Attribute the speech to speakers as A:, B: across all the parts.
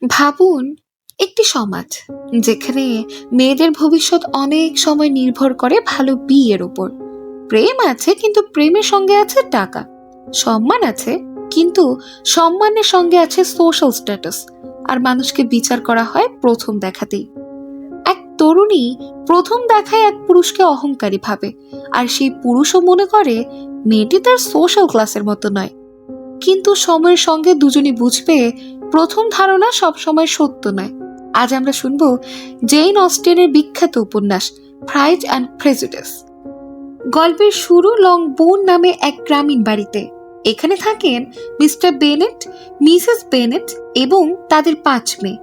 A: ভাবুন, একটি সমাজ যেখানে মেয়েদের ভবিষ্যৎ অনেক সময় নির্ভর করে ভালো বিয়ের উপর। প্রেম আছে কিন্তু প্রেমের সঙ্গে আছে টাকা। সম্মান আছে কিন্তু সম্মানের সঙ্গে আছে সোশ্যাল স্ট্যাটাস। আর মানুষকে বিচার করা হয় প্রথম দেখাতেই। এক তরুণী প্রথম দেখায় এক পুরুষকে অহংকারী ভাবে, আর সেই পুরুষও মনে করে মেয়েটি তার সোশ্যাল ক্লাসের মতো নয়। কিন্তু সময়ের সঙ্গে দুজনই বুঝবে প্রথম ধারণা সবসময় সত্য নয়। আজ আমরা শুনবো জেইন অস্টেনের বিখ্যাত উপন্যাস প্রাইড অ্যান্ড প্রেজুডিস। গল্পের শুরু লংবোর্ন নামে এক গ্রামীণ বাড়িতে। এখানে থাকেন মিস্টার বেনেট, মিসেস বেনেট এবং তাদের 5 মেয়ে: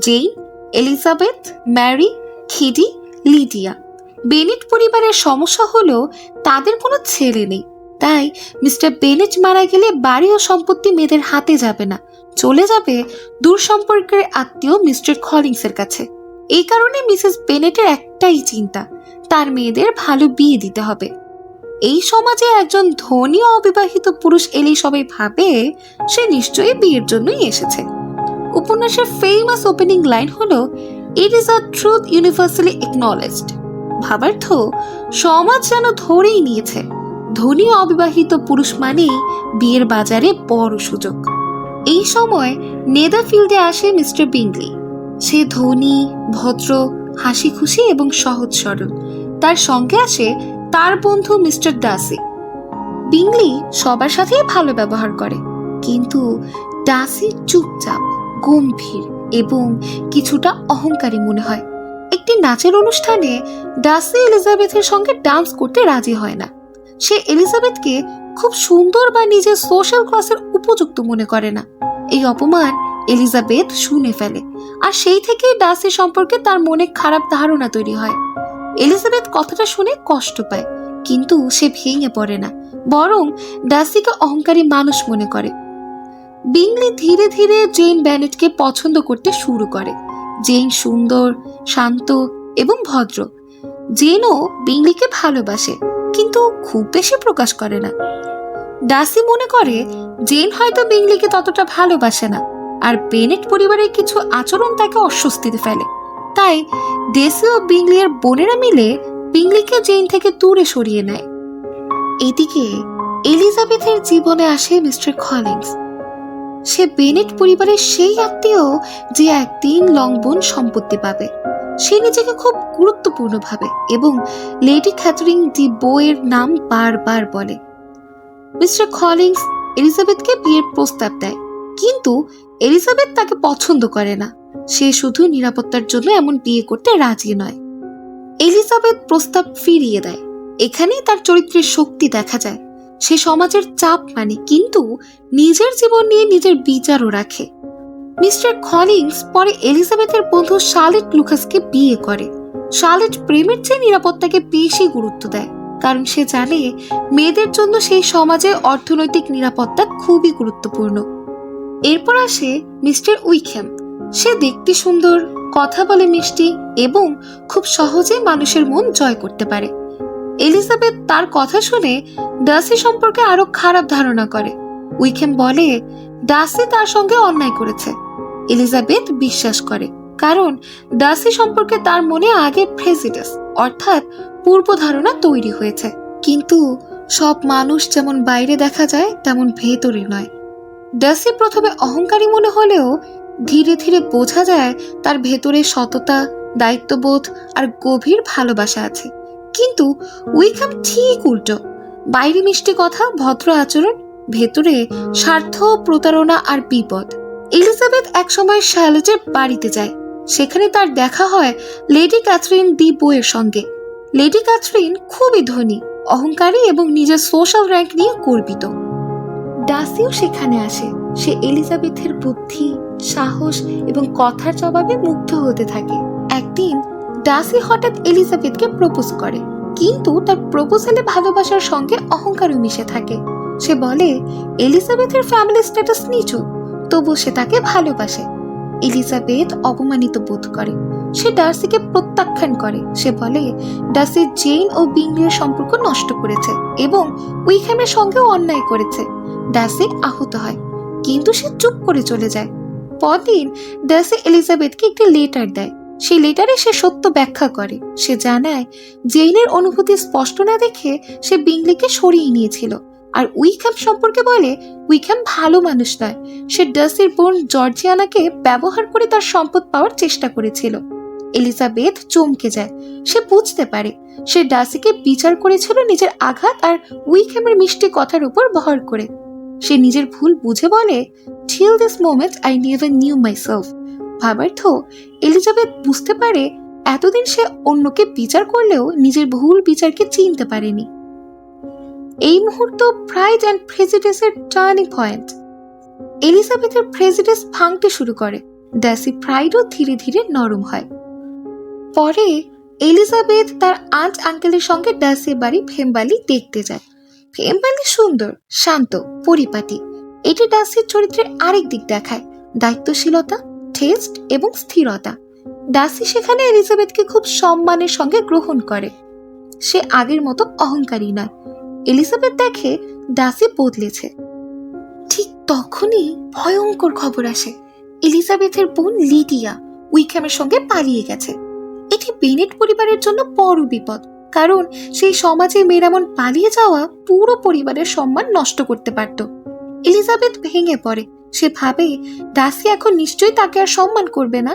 A: Jane, Elizabeth, Mary, Kitty, Lydia. Bennet পরিবারের সমস্যা হলো তাদের কোনো ছেলে নেই। তাই মিস্টার বেনেট মারা গেলে বাড়ি ও সম্পত্তি মেয়েদের হাতে যাবে না, চলে যাবে দূর সম্পর্কের আত্মীয় মিস্টার কলিংসের কাছে। এই কারণে মিসেস বেনেটের একটাই চিন্তা, তার মেয়েদের ভালো বিয়ে দিতে হবে। এই সমাজে একজন ধনী ও অবিবাহিত পুরুষ এলেই সবাই ভাবে সে নিশ্চয়ই বিয়ের জন্যই এসেছে। উপন্যাসের ফেমাস ওপেনিং লাইন হলো, it is a truth universally acknowledged. ভাবার্থ, সমাজ যেন ধরেই নিয়েছে ধনী অবিবাহিত পুরুষ মানেই বিয়ের বাজারে বড় সুযোগ। এই সময় নেদারফিল্ডে আসে মিস্টার বিংলি। সে ধনী, ভদ্র, হাসি খুশি এবং সহজ সরল। তার সঙ্গে আসে তার বন্ধু মিস্টার ডাসি। বিংলি সবার সাথেই ভালো ব্যবহার করে, কিন্তু ডাসি চুপচাপ, গম্ভীর এবং কিছুটা অহংকারী মনে হয়। একটি নাচের অনুষ্ঠানে ডাসি এলিজাবেথের সঙ্গে ডান্স করতে রাজি হয় না। সে এলিজাবেথকে খুব সুন্দর বা নিজের সোশ্যাল ক্লাসের উপযুক্ত মনে করে না। এই অপমান এলিজাবেথ শুনে ফেলে, আর সেই থেকেই ডাসি সম্পর্কে তার মনে খারাপ ধারণা তৈরি হয়। এলিজাবেথ কথাটা শুনে কষ্ট পায়, কিন্তু সে ভেঙে পড়ে না, বরং ডাসিকে অহংকারী মানুষ মনে করে। বিংলি ধীরে ধীরে জেইন বেনেটকে পছন্দ করতে শুরু করে। জেইন সুন্দর, শান্ত এবং ভদ্র। জেনও বিংলিকে ভালোবাসে, কিন্তু খুব বেশি প্রকাশ করে না। ডাসি মনে করে জেন হয়তো বিংলিকে ততটা ভালোবাসে না, আর বেনেট পরিবারের কিছু আচরণ তাকে অস্বস্তিতে ফেলে। তাই ডেসি ও বিংলির বোনেরা মিলে বিংলিকে জেন থেকে দূরে সরিয়ে নেয়। এদিকে এলিজাবেথের জীবনে আসে মিস্টার কলিংস। সে বেনেট পরিবারের সেই আত্মীয় যে একদিন লংবোর্ন সম্পত্তি পাবে। সে নিজেকে খুব গুরুত্বপূর্ণ ভাবে এবং লেডি ক্যাথরিন ডি বোয়ের নাম বারবার বলে। মিস্টার কলিংস এলিজাবেথকে বিয়ের প্রস্তাব দেয়, কিন্তু এলিজাবেথ তাকে পছন্দ করে না। সে শুধু নিরাপত্তার জন্য এমন বিয়ে করতে রাজি নয়। এলিজাবেথ প্রস্তাব ফিরিয়ে দেয়। এখানেই তার চরিত্রের শক্তি দেখা যায়। সে সমাজের চাপ মানে, কিন্তু নিজের জীবন নিয়ে নিজের বিচারও রাখে। মিস্টার কলিংস পরে এলিজাবেথের বন্ধু শার্লেট লুকাসকে বিয়ে করে। শার্লেট প্রেমের চেয়ে নিরাপত্তাকে বেশি গুরুত্ব দেয়, কারণ সে জানে মেয়েদের জন্য সেই সমাজে অর্থনৈতিক নিরাপত্তা খুবই গুরুত্বপূর্ণ। এরপর আসে মিস্টার উইকহ্যাম। সে দেখতে সুন্দর, কথা বলে মিষ্টি এবং খুব সহজে মানুষের মন জয় করতে পারে। এলিজাবেথ তার কথা শুনে ডাসি সম্পর্কে আরো খারাপ ধারণা করে। উইকহ্যাম বলে ডাসি তার সঙ্গে অন্যায় করেছে। এলিজাবেথ বিশ্বাস করে, কারণ ডাসি সম্পর্কে তার মনে আগে প্রেজুডিস অর্থাৎ পূর্ব ধারণা তৈরি হয়েছে। কিন্তু সব মানুষ যেমন বাইরে দেখা যায় তেমন ভেতরে নয়। ডাসি প্রথমে অহংকারী মনে হলেও ধীরে ধীরে বোঝা যায় তার ভেতরে সততা, দায়িত্ববোধ আর গভীর ভালোবাসা আছে। কিন্তু উইকহ্যাম ঠিক উল্টো। বাইরে মিষ্টি কথা, ভদ্র আচরণ, ভেতরে স্বার্থ, প্রতারণা আর বিপদ। এলিজাবেথ একসময় শার্লেটের বাড়িতে যায়। সেখানে তার দেখা হয় লেডি ক্যাথরিন ডি বোয়ের সঙ্গে। লেডি ক্যাথরিন খুবই ধনী, অহংকারী এবং নিজের সোশ্যাল র্যাঙ্ক নিয়ে গর্বিত। ডাসিও সেখানে আসে। সে এলিজাবেথের বুদ্ধি, সাহস এবং কথার জবাবে মুগ্ধ হতে থাকে। একদিন ডাসি হঠাৎ এলিজাবেথকে প্রপোজ করে, কিন্তু তার প্রপোজালে ভালোবাসার সঙ্গে অহংকারও মিশে থাকে। সে বলে এলিজাবেথের ফ্যামিলি স্ট্যাটাস নিচু, তবু সে তাকে ভালোবাসে। এলিজাবেথ অপমানিত বোধ করে। সে ডার্সিকে প্রত্যাখ্যান করে। সে বলে ডার্সি জেইন ও বিংলির সম্পর্ক নষ্ট করেছে এবং উইকহ্যামের সঙ্গেও অন্যায় করেছে। ডার্সি আহত হয়, কিন্তু সে চুপ করে চলে যায়। পরদিন ডার্সি এলিজাবেথকে একটি লেটার দেয়। সেই লেটারে সে সত্য ব্যাখ্যা করে। সে জানায় জেইনের অনুভূতি স্পষ্ট না দেখে সে বিংলিকে সরিয়ে নিয়েছিল। আর উইকহ্যাম সম্পর্কে বলে উইকহ্যাম ভালো মানুষ নয়, সে ডার্সির বোন জর্জিয়ানাকে ব্যবহার করে তার সম্পদ পাওয়ার চেষ্টা করেছিল। এলিজাবেথ চমকে যায়। সে বুঝতে পারে সে ডার্সিকে বিচার করেছিল নিজের আঘাত আর উইকহ্যামের মিষ্টি কথার উপর ভর করে। সে নিজের ভুল বুঝে বলে, till this moment I never knew myself। ভাবার্থ এলিজাবেথ বুঝতে পারে এতদিন সে অন্যকে বিচার করলেও নিজের ভুল বিচারকে চিনতে পারেনি। এই মুহূর্ত প্রাইড অ্যান্ড প্রেজুডিসের টার্নিং পয়েন্ট। এলিজাবেথের প্রেজুডিস ভাঙতে শুরু করে। ডার্সি প্রাইডও ধীরে ধীরে নরম হয়। পরে এলিজাবেথ তার আন্ট আঙ্কেলের সঙ্গে ডার্সির বাড়ি ফেমবালি দেখতে যায়। ফেমবালি সুন্দর, শান্ত, পরিপাটি। এটি ডার্সির চরিত্রের আরেক দিক দেখায়, দায়িত্বশীলতা, টেস্ট এবং স্থিরতা। ডার্সি সেখানে এলিজাবেথকে খুব সম্মানের সঙ্গে গ্রহণ করে। সে আগের মতো অহংকারী নয়। এলিজাবেথ দেখে ডার্সি বদলেছে। ঠিক তখনই ভয়ঙ্কর খবর আসে, এলিজাবেথের বোন লিডিয়া উইকহ্যামের সঙ্গে পালিয়ে গেছে। এটি বেনেট পরিবারের জন্য বড় বিপদ, কারণ সেই সমাজে মেয়েরামন পালিয়ে যাওয়া পুরো পরিবারের সম্মান নষ্ট করতে পারত। এলিজাবেথ ভেঙে পড়ে। সে ভাবে ডার্সি এখন নিশ্চয়ই তাকে আর সম্মান করবে না,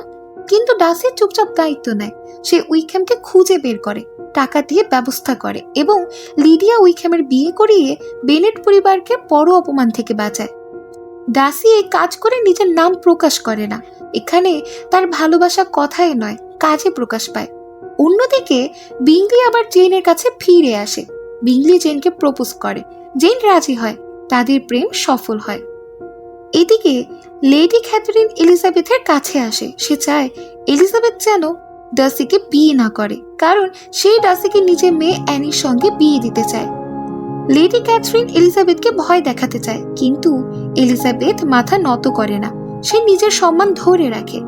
A: কিন্তু ডার্সি চুপচাপ দায়িত্ব নেয়। সে উইকহ্যামকে খুঁজে বের করে, টাকা দিয়ে ব্যবস্থা করে এবং লিডিয়া উইকহ্যামের বিয়ে করিয়ে বেনেট পরিবারকে বড় অপমান থেকে বাঁচায়। ডার্সি এই কাজ করে নিজের নাম প্রকাশ করে না। এখানে তার ভালোবাসা কথায় নয়, কাজে প্রকাশ পায়। অন্যদিকে বিংলি আবার জেনের কাছে ফিরে আসে। বিংলি জেনকে প্রপোজ করে। জেন রাজি হয়। তাদের প্রেম সফল হয়। এদিকে লেডি ক্যাথরিন এলিজাবেথের কাছে আসে। সে চায় এলিজাবেথ যেন ডার্সিকে বিয়ে না করে, কারণ সেই ডার্সিকে নিজের মেয়ে অ্যানির সঙ্গে বিয়ে দিতে চায়। লেডি ক্যাথরিন এলিজাবেথকে ভয় দেখাতে চায়, কিন্তু এলিজাবেথ মাথা নত করে না। সে নিজের সম্মান ধরে রাখে।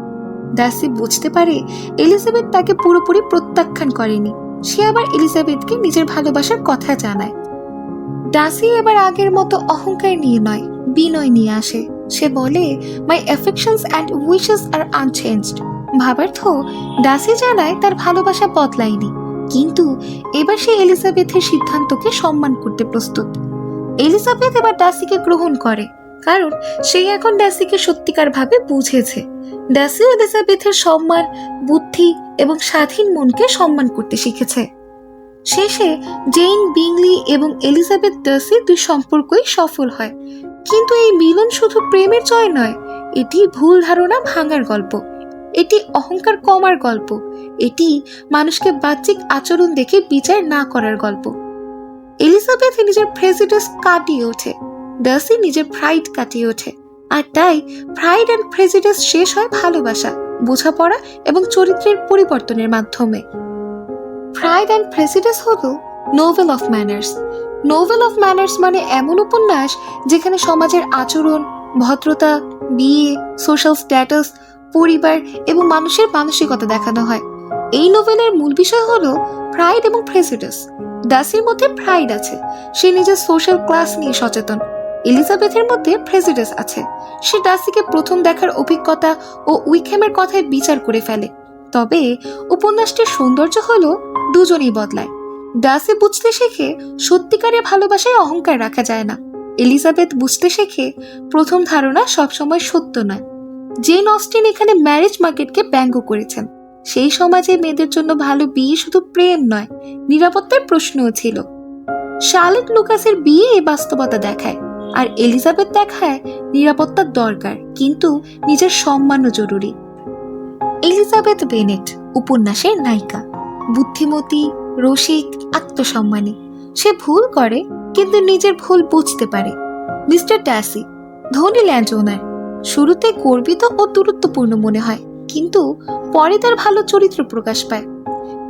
A: ডার্সি বুঝতে পারে এলিজাবেথ তাকে পুরোপুরি প্রত্যাখ্যান করেনি। সে আবার এলিজাবেথকে নিজের ভালোবাসার কথা জানায়। ডার্সি এবার আগের মতো অহংকার নিয়ে নয়, বিনয় নিয়ে আসে। সে বলে, my affections and wishes are unchanged. ভাবার্থ ডার্সি জানায় তার ভালোবাসা বদলায়নি, কিন্তু এবার সে এলিজাবেথের সিদ্ধান্তকে সম্মান করতে প্রস্তুত। এলিজাবেথ এবার ডার্সিকে গ্রহণ করে, কারণ সে এখন ডার্সিকে সত্যিকার ভাবে বুঝেছে। ডার্সি এলিজাবেথের সম্মান, বুদ্ধি এবং স্বাধীন মনকে সম্মান করতে শিখেছে। শেষে জেইন, বিংলি এবং এলিজাবেথ ডার্সি দুই সম্পর্কই সফল হয়। কিন্তু এই মিলন শুধু প্রেমের জয় নয়, এটি ভুল ধারণা ভাঙার গল্প। এটি অহংকার কমার গল্প। এটি মানুষকে বাহ্যিক আচরণ দেখে বিচার না করার গল্প। এলিজাবেথ নিজের প্রেজুডিস কাটিয়ে ওঠে, ডার্সি নিজের প্রাইড কাটিয়ে ওঠে। আর তাই প্রাইড অ্যান্ড প্রেজুডিস শেষ হয় ভালোবাসা, বোঝাপড়া এবং চরিত্রের পরিবর্তনের মাধ্যমে। প্রাইড অ্যান্ড প্রেজুডিস হলো novel of manners. Novel of manners মানে এমন উপন্যাস যেখানে সমাজের আচরণ, ভদ্রতা, বিয়ে, সোশ্যাল স্ট্যাটাস, পরিবার এবং মানুষের মানসিকতা দেখানো হয়। এই নোভেলের মূল বিষয় হলো প্রাইড এবং প্রেজুডিস। ডার্সির মধ্যে প্রাইড আছে, সে নিজের সোশ্যাল ক্লাস নিয়ে সচেতন। এলিজাবেথের মধ্যে প্রেজুডিস আছে, সে ডার্সিকে প্রথম দেখার অভিজ্ঞতা ও উইকহ্যামের কথায় বিচার করে ফেলে। তবে উপন্যাসটির সৌন্দর্য হলো দুজনেই বদলায়। ডার্সি বুঝতে শেখে সত্যিকারের ভালোবাসায় অহংকার রাখা যায় না। এলিজাবেথ বুঝতে শেখে প্রথম ধারণা সবসময় সত্য নয়। জেন অস্টিন এখানে ম্যারেজ মার্কেটকে ব্যঙ্গ করেছেন। সেই সমাজে মেয়েদের জন্য ভালো বিয়ে শুধু প্রেম নয়, নিরাপত্তার প্রশ্নও ছিল। শার্লেট লুকাসের বিয়ে এই বাস্তবতা দেখায়, আর এলিজাবেথ দেখায় নিরাপত্তার দরকার, কিন্তু নিজের সম্মানও জরুরি। এলিজাবেথ বেনেট উপন্যাসের নায়িকা, বুদ্ধিমতী, রসিক, আত্মসম্মানী। সে ভুল করে, কিন্তু নিজের ভুল বুঝতে পারে। মিস্টার ডার্সি ধনী ল্যান্ড ওনার, শুরুতে গর্বিত ও দূরত্বপূর্ণ মনে হয়, কিন্তু পরে তার ভালো চরিত্র প্রকাশ পায়।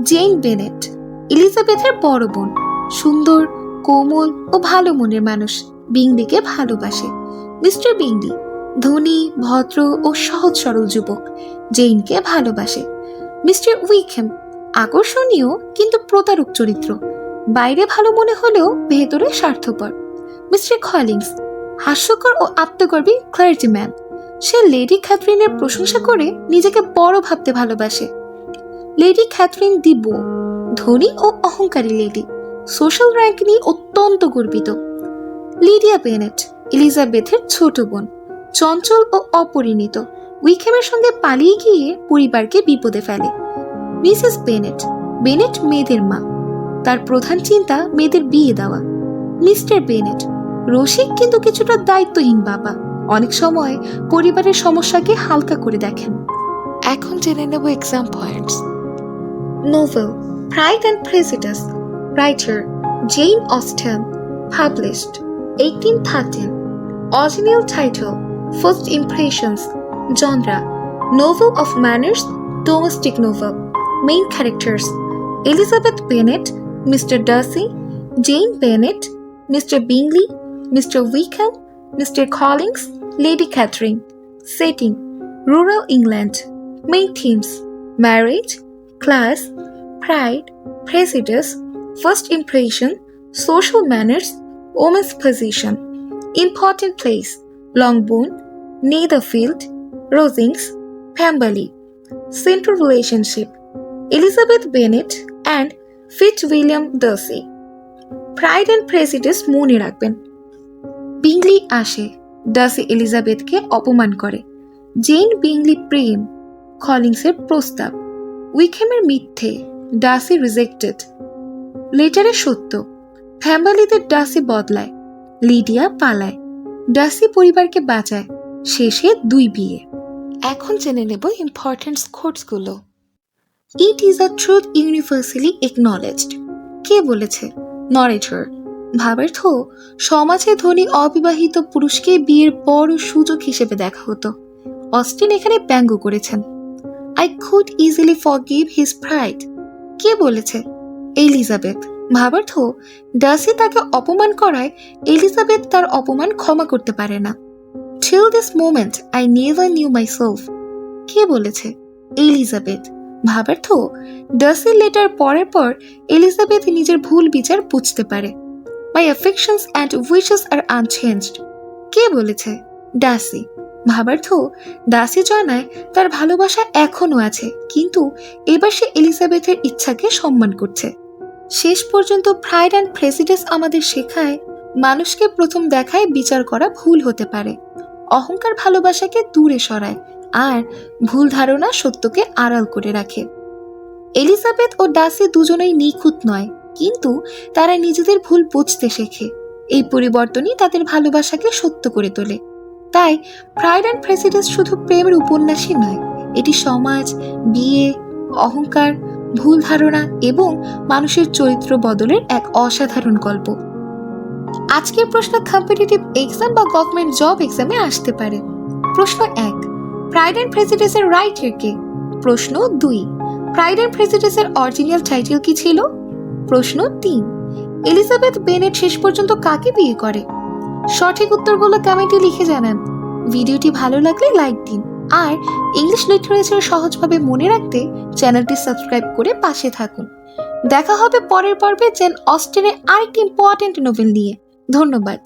A: জেন বেনেট এলিজাবেথের বড় বোন, সুন্দর, কোমল ও ভালো মনের মানুষ। বিংলিকে ভালোবাসে। মিস্টার বিংলি ধনী, ভদ্র ও সহজ সরল যুবক, জেইনকে ভালোবাসে। মিস্টার উইকহ্যাম আকর্ষণীয় কিন্তু প্রতারক চরিত্র, বাইরে ভালো মনে হলেও ভেতরে স্বার্থপর। মিস্টার কলিন্স হাস্যকর ও আত্মগর্বী ক্লার্জিম্যান, সে লেডি ক্যাথরিনের প্রশংসা করে নিজেকে বড় ভাবতে ভালোবাসে। লেডি ক্যাথরিন দি বো ধনী ও অহংকারী লেডি, সোশ্যাল র্যাঙ্ক নিয়ে অত্যন্ত গর্বিত। লিডিয়া বেনেট এলিজাবেথের ছোট বোন, চঞ্চল ও অপরিণীত, উইকেমের সঙ্গে পালিয়ে গিয়ে পরিবারকে বিপদে ফেলে। মিসেস বেনেট বেনেট মেয়েদের মা, তার প্রধান চিন্তা মেয়েদের বিয়ে দেওয়া। মিস্টার বেনেট রসিক কিন্তু কিছুটা দায়িত্বহীন বাবা, অনেক সময় পরিবারের সমস্যাকে হালকা করে দেখেন। এখন জেনে নেব exam points. Novel pride and prejudice, writer Jane Austen, published 1813, original title First Impressions, genre novel of manners, domestic novel, main characters Elizabeth Bennet, Mr. Darcy, Jane Bennet, Mr. Bingley, Mr. Wickham, Mr. Collins, Lady Catherine. Setting rural England. Main themes marriage, class, pride, prejudice, first impression, social manners, woman's position. Important place Longbourn, Netherfield, Rosings, Pemberley. Central relationship Elizabeth Bennet and Fitzwilliam Darcy. Pride and prejudice মনে রাখবেন। বিংলি আসে, Darcy এলিজাবেথকে অপমান করে। Gen বিংলি প্রেম, কলিন্সের প্রস্তাব। উইকেমের মিথ্যে, Darcy rejected. লেটারে সত্য, ফ্যামিলিতে Darcy বদলায়। লিডিয়া পালায়, ডার্সি পরিবারকে বাঁচায়। শেষে 2 বিয়ে। এখন জেনে নেব ইম্পর্টেন্ট কোটসগুলো। It is a truth universally acknowledged. কে বলেছে? নরেটর। ভাবার্থ সমাজে ধনী অবিবাহিত পুরুষকে বিয়ের বড় সুযোগ হিসেবে দেখা হতো। অস্টিন এখানে ব্যঙ্গ করেছেন। I could easily forgive his pride. কে বলেছে? এলিজাবেথ। ভাবার্থ ডার্সি তাকে অপমান করায় এলিজাবেথ তার অপমান ক্ষমা করতে পারে না। Till this moment I never knew myself. কে বলেছে? এলিজাবেথ। ভাবার্থ ডার্সির লেটার পড়ার পর এলিজাবেথ নিজের ভুল বিচার বুঝতে পারে। My affections and wishes are unchanged. কে বলেছে? ডার্সি। ভাবার্থ ডার্সি জানায় তার ভালোবাসা এখনো আছে, কিন্তু এবার সে এলিজাবেথের ইচ্ছাকে সম্মান করছে। শেষ পর্যন্ত প্রাইড অ্যান্ড প্রেজুডিস আমাদের শেখায় মানুষকে প্রথম দেখায় বিচার করা ভুল হতে পারে। অহংকার ভালোবাসাকে দূরে সরায়, আর ভুল ধারণা সত্যকে আড়াল করে রাখে। এলিজাবেথ ও ডার্সি দুজনেই নিখুঁত নয়, কিন্তু তারা নিজেদের ভুল বুঝতে শেখে। এই পরিবর্তনই তাদের ভালোবাসাকে সত্য করে তোলে। তাই প্রাইড অ্যান্ড প্রেজুডিস শুধু প্রেমের উপন্যাসই নয়, এটি সমাজ, বিয়ে, অহংকার, ভুল ধারণা এবং মানুষের চরিত্র বদলের এক অসাধারণ গল্প। আজকের প্রশ্ন কম্পিটিটিভ এক্সাম বা গভর্নমেন্ট জব এক্সামে আসতে পারে। প্রশ্ন 1, প্রাইড অ্যান্ড প্রেজুডিসের রাইটার কে? প্রশ্ন 2, প্রাইড অ্যান্ড প্রেজুডিসের অরিজিনাল টাইটেল কি ছিল? প্রশ্ন 3, এলিজাবেথ বেনেট শেষ পর্যন্ত কাকে বিয়ে করে? সঠিক উত্তরগুলো কমেন্টে লিখে জানান। ভিডিওটি ভালো লাগলে লাইক দিন, আর ইংলিশ লিটারেচার সহজভাবে মনে রাখতে চ্যানেলটি সাবস্ক্রাইব করে পাশে থাকুন। দেখা হবে পরের পর্বে জেন অস্টেনের আরেকটি ইম্পর্টেন্ট নোভেল নিয়ে। ধন্যবাদ।